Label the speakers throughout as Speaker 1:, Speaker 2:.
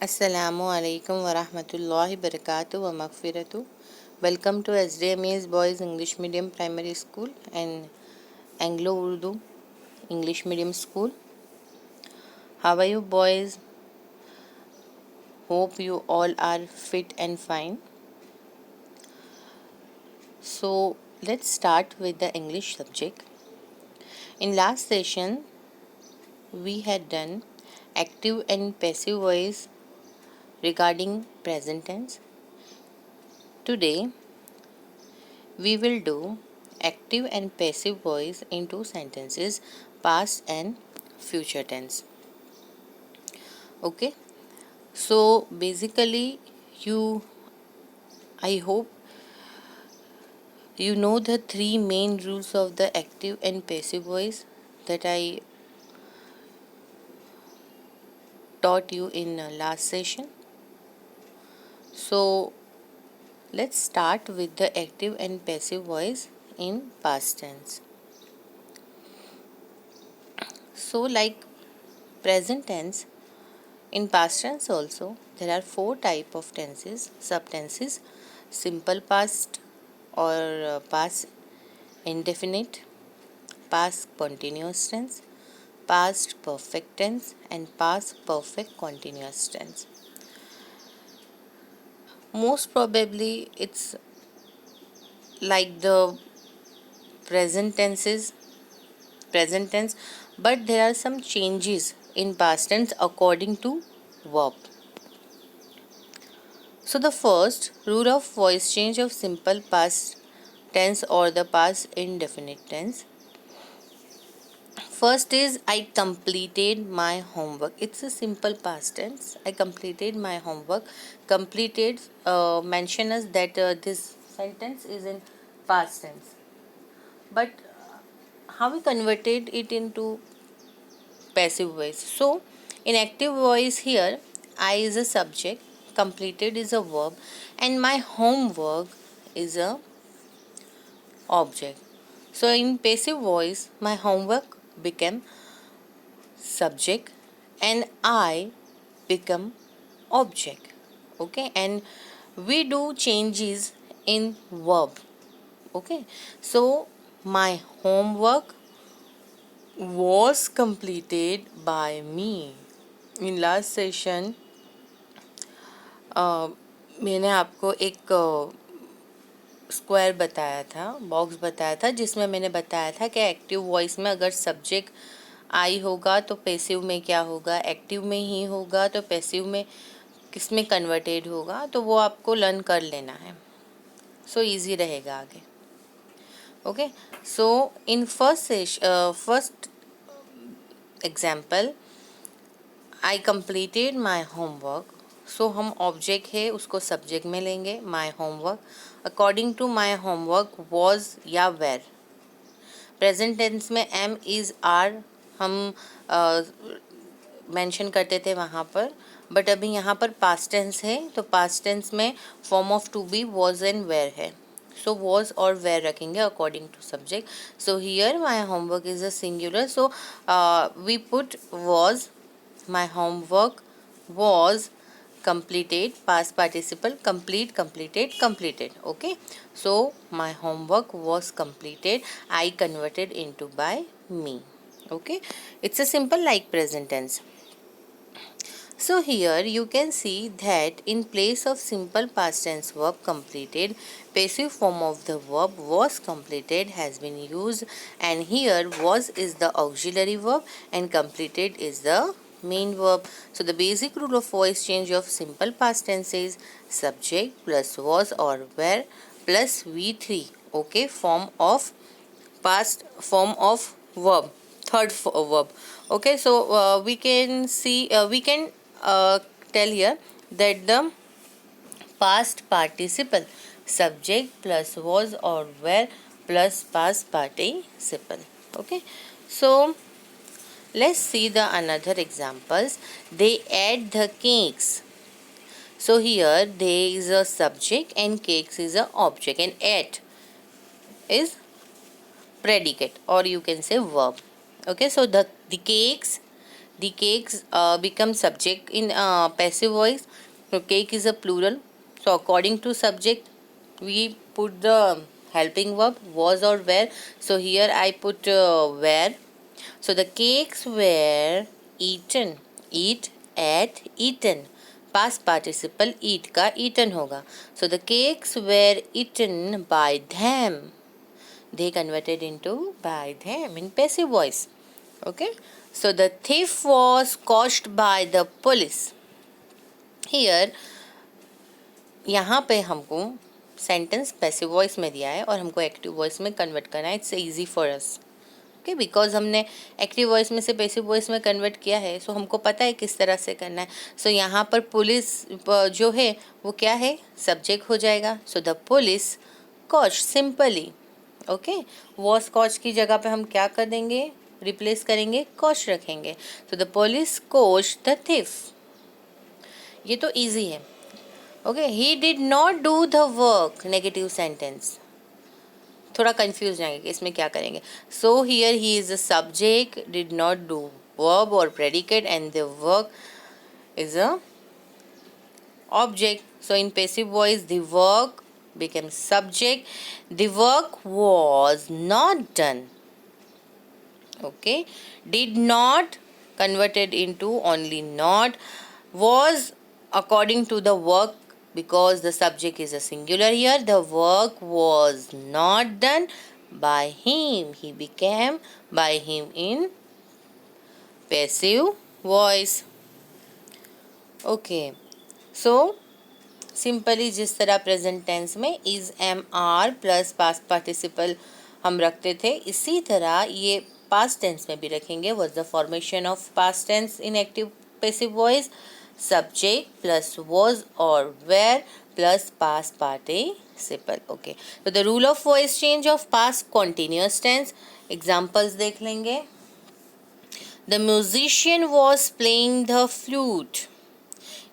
Speaker 1: Assalamu alaikum wa rahmatullahi barakatuh wa maghfiratuh. Welcome to SDMA's Boys English Medium Primary School and Anglo Urdu English Medium School. How are you boys? Hope you all are fit and fine. So let's start with the English subject. In last session we had done active and passive voice regarding present tense. Today we will do active and passive voice in two sentences, past and future tense. Okay, so basically I hope you know the three main rules of the active and passive voice that I taught you in last session. So let's start with the active and passive voice in past tense. So like present tense, in past tense also, there are four type of tenses, subtenses: simple past or past indefinite, past continuous tense, past perfect tense, and past perfect continuous tense. Most probably, it's like the present tenses, present tense, but there are some changes in past tense according to verb. So the first rule of voice change of simple past tense or the past indefinite tense. First is I completed my homework. It's a simple past tense. I completed my homework. Completed mention us that this sentence is in past tense. But how we converted it into passive voice? So in active voice here, I is a subject, completed is a verb, and my homework is a object. So in passive voice, my homework became subject and I become object. Okay, and we do changes in verb. Okay, so my homework was completed by me. In last session मैंने आपको एक square बताया था, box बताया था, जिसमें मैंने बताया था कि एक्टिव वॉइस में अगर सब्जेक्ट आई होगा तो पैसिव में क्या होगा, एक्टिव में ही होगा तो पैसिव में किस में कन्वर्टेड होगा, तो वो आपको लर्न कर लेना है. सो इजी रहेगा आगे. Okay, so in first example I completed my homework. So हम ऑब्जेक्ट है उसको सब्जेक्ट में लेंगे, my homework. According to my homework was या वेर. प्रेजेंट टेंस में एम इज़ आर हम मेंशन करते थे वहाँ पर, बट अभी यहाँ पर पास्ट टेंस है तो पास्ट टेंस में form of to be was and were है. सो वॉज और वेर रखेंगे according to subject. So here my homework is a singular, so we put was. My homework was completed, past participle, complete, completed, completed. Okay, so my homework was completed, I converted into by me. Okay, it's a simple like present tense. So here you can see that in place of simple past tense verb completed, passive form of the verb was completed has been used, and here was is the auxiliary verb and completed is the main verb. So the basic rule of voice change of simple past tense is subject plus was or were plus V3. Okay, form of past form of verb, third verb. Okay, so we can see we can tell here that the past participle subject plus was or were plus past participle. Okay, so let's see the another examples. They ate the cakes. So here there is a subject and cakes is a object and ate is predicate or you can say verb. Okay, so the cakes, the cakes become subject in passive voice. So cake is a plural, so according to subject we put the helping verb was or were. So here I put were. So the cakes were eaten. Eat, ate, eaten. Past participle eat का eaten होगा. So the cakes were eaten by them. They converted into by them in passive voice. Okay. So the thief was caught by the police. Here यहाँ पे हमको sentence passive voice में दिया है और हमको एक्टिव वॉइस में कन्वर्ट करना है. It's easy for us. Okay, because हमने एक्टिव वॉइस में से पैसिव वॉइस में कन्वर्ट किया है, सो हमको पता है किस तरह से करना है. सो यहाँ पर पुलिस जो है वो क्या है, सब्जेक्ट हो जाएगा. So the police caught simply. Okay, was caught की जगह पे हम क्या कर देंगे, रिप्लेस करेंगे, कॉच रखेंगे. So the police caught the thief. ये तो ईजी है. Okay, he did not do the work, negative sentence. थोड़ा कंफ्यूज जाएंगे कि इसमें क्या करेंगे. So here he is a subject, did not do verb और predicate, and the work is a object. So in passive voice the work became subject. The work was not done. Okay, did not converted into only not. Was according to the work, because the subject is a singular here. The work was not done by him. He became by him in passive voice. Okay, so simply जिस तरह present tense में is am are plus past participle हम रखते थे, इसी तरह ये past tense में भी रखेंगे. What's the formation of past tense in active passive voice, subject plus was और were plus past participle. Okay, तो the rule of voice change of past continuous tense. Examples देख लेंगे. The musician was playing the flute.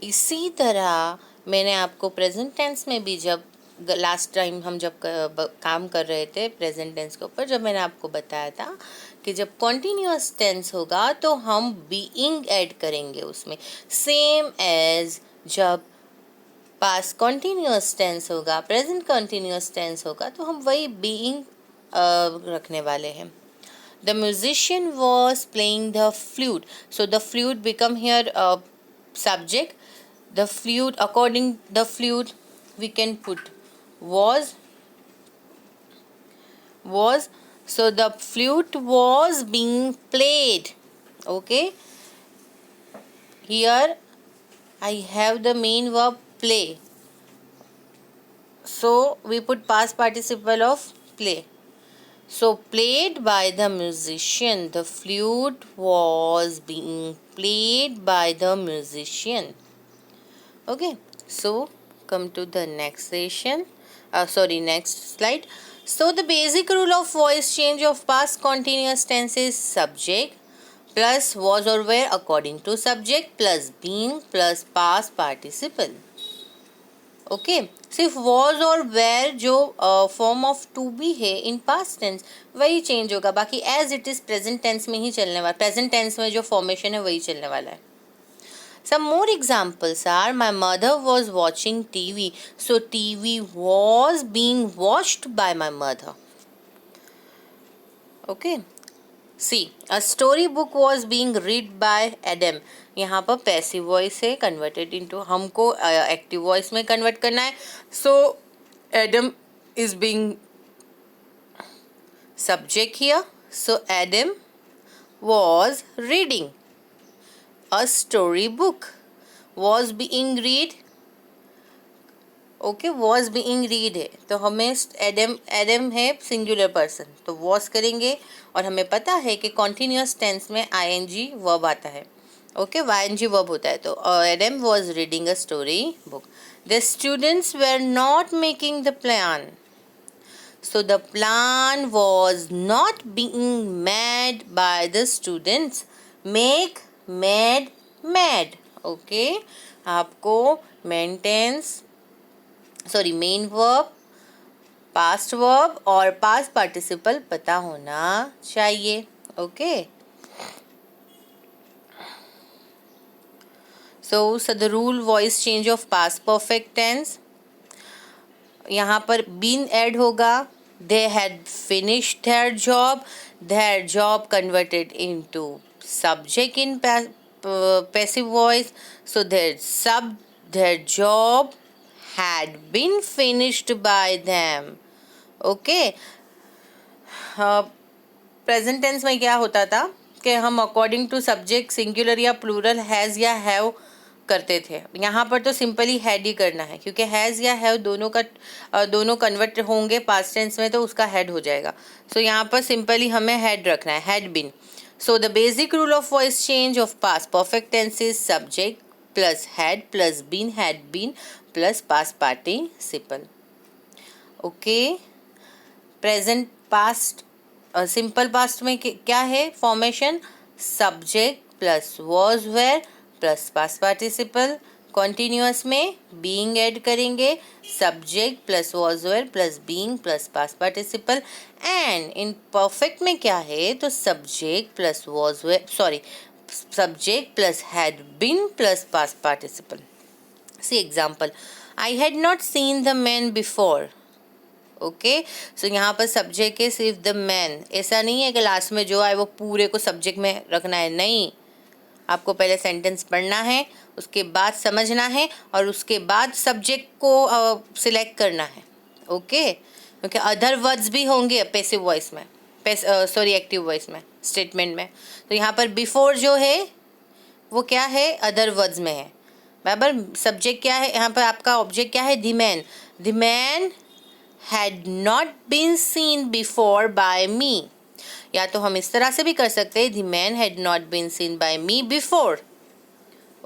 Speaker 1: इसी तरह मैंने आपको present tense में भी, जब लास्ट टाइम हम जब काम कर रहे थे प्रेजेंट टेंस के ऊपर, जब मैंने आपको बताया था कि जब कॉन्टिन्यूअस टेंस होगा तो हम बीइंग ऐड करेंगे उसमें, सेम एज जब पास्ट कॉन्टिन्यूअस टेंस होगा, प्रेजेंट कॉन्टिन्यूअस टेंस होगा तो हम वही बीइंग रखने वाले हैं. The musician was playing the flute. So the flute become here subject. The flute, according the flute we can put was. So the flute was being played. Okay, here I have the main verb play, so we put past participle of play. So played by the musician. The flute was being played by the musician. Okay, so come to the next session. Next slide. So the basic rule of voice change of past continuous tense is subject plus was or were according to subject plus being plus past participle. Okay, सिर्फ was और were जो form of to be है in past tense वही change होगा, बाकी as it is present tense में ही चलने वाला. प्रेजेंट टेंस में जो फॉर्मेशन है वही चलने वाला है. Some more examples are, my mother was watching TV. So TV was being watched by my mother. Okay, see a story book was being read by Adam. यहाँ पर पैसिव वॉइस है, कन्वर्टेड इनटू हमको active voice में convert करना है. So Adam is being subject here. So Adam was reading a story book. Was being read. Okay, was being read है तो हमें एडम है सिंगुलर पर्सन तो वॉज करेंगे, और हमें पता है कि कॉन्टिन्यूअस टेंस में आईएनजी वर्ब आता है. ओके, वाईएनजी वर्ब होता है. तो Adam was reading a story book. The students were not making the plan. So the plan was not being made by the students. Make, made, made. Okay, आपको main tense main verb, past verb और past participle पता होना चाहिए. Okay, So the rule voice change of past perfect tense, यहाँ पर been add होगा, they had finished their job converted into subject in passive voice, so their job had been finished by them. Okay. Present tense में क्या होता था कि हम according to subject singular या प्लूरल हैज़ या हैव करते थे। यहाँ पर तो सिंपली हैड ही करना है, क्योंकि हैज़ या हैव दोनों कन्वर्ट होंगे पास्ट टेंस में, तो उसका हैड हो जाएगा। सो यहाँ पर सिंपली हमें हैड रखना है, had been. So the basic rule of voice change of past perfect tense is subject plus had plus been, had been plus past participle. Okay. Present past simple past में क्या है formation, subject plus was were plus past participle. Continuous में being add करेंगे, subject plus was were plus being plus past participle. And in perfect में क्या है, तो subject plus was were, sorry, subject plus had been plus past participle. See example, I had not seen the man before. Okay, so यहाँ पर subject है सिर्फ the man. ऐसा नहीं है कि लास्ट में जो आए वो पूरे को सब्जेक्ट में रखना है, नहीं, आपको पहले सेंटेंस पढ़ना है, उसके बाद समझना है, और उसके बाद सब्जेक्ट को सिलेक्ट करना है। ओके, क्योंकि अदर वर्ड्स भी होंगे पैसिव वॉइस में, सॉरी एक्टिव वॉइस में, स्टेटमेंट में। तो यहाँ पर बिफोर जो है वो क्या है, अदर वर्ड्स में है बराबर। सब्जेक्ट क्या है, यहाँ पर आपका ऑब्जेक्ट क्या है, the man. The man had not been seen before by me, या तो हम इस तरह से भी कर सकते हैं, the man had not been seen by me before.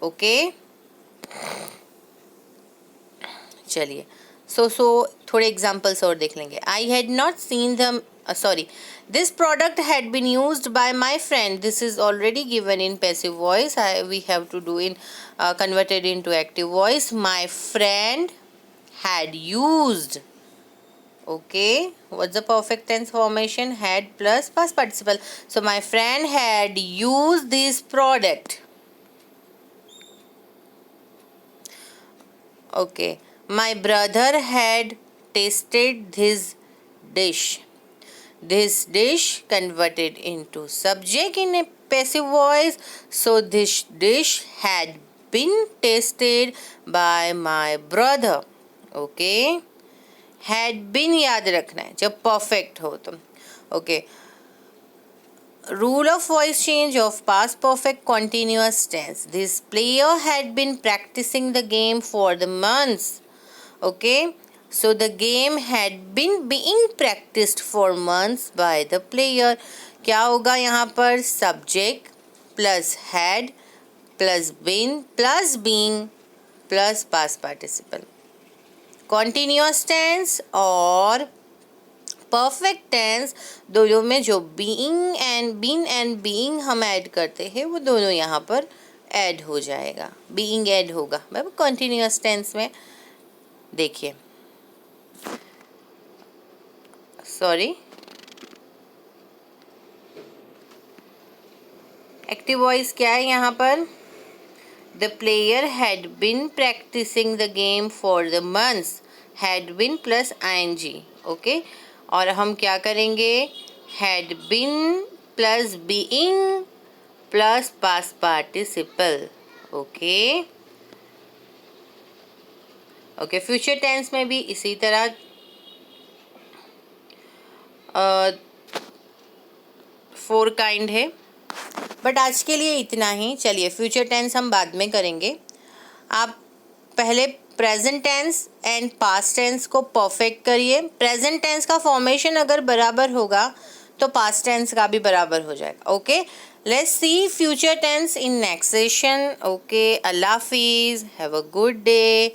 Speaker 1: Okay, चलिए, सो थोड़े एग्जाम्पल्स और देख लेंगे। I had not seen them, sorry, this product had been used by my friend. This is already given in passive voice. We have to do in converted into active voice. My friend had used. Okay, what's the perfect tense formation, had plus past participle. So my friend had used this product. Okay, my brother had tasted this dish. This dish converted into subject in a passive voice, so this dish had been tasted by my brother. Okay, had been याद रखना है जब perfect हो तो। Okay, rule of voice change of past perfect continuous tense, this player had been practising the game for the months. Okay, so the game had been being practised for months by the player. क्या होगा यहाँ पर, subject plus had plus been plus being plus past participle. Continuous tense और perfect tense दोनों में जो being and been and being हम add करते हैं वो दोनों यहाँ पर ऐड हो जाएगा, बीइंग ऐड होगा बराबर कॉन्टिन्यूअस टेंस में। देखिए, सॉरी, एक्टिव वॉइस क्या है यहाँ पर, The player had been practicing the game for the months. Had been plus ing. Okay, और हम क्या करेंगे, had been plus being plus past participle. Okay. Okay, future tense में भी इसी तरह 4 काइंड है, बट आज के लिए इतना ही। चलिए, फ्यूचर टेंस हम बाद में करेंगे। आप पहले present tense and past tense को परफेक्ट करिए। प्रेजेंट टेंस का फॉर्मेशन अगर बराबर होगा तो पास्ट टेंस का भी बराबर हो जाएगा। Okay, let's see future tense in next session. Okay, अल्लाह हाफिज़, हैव अ गुड डे।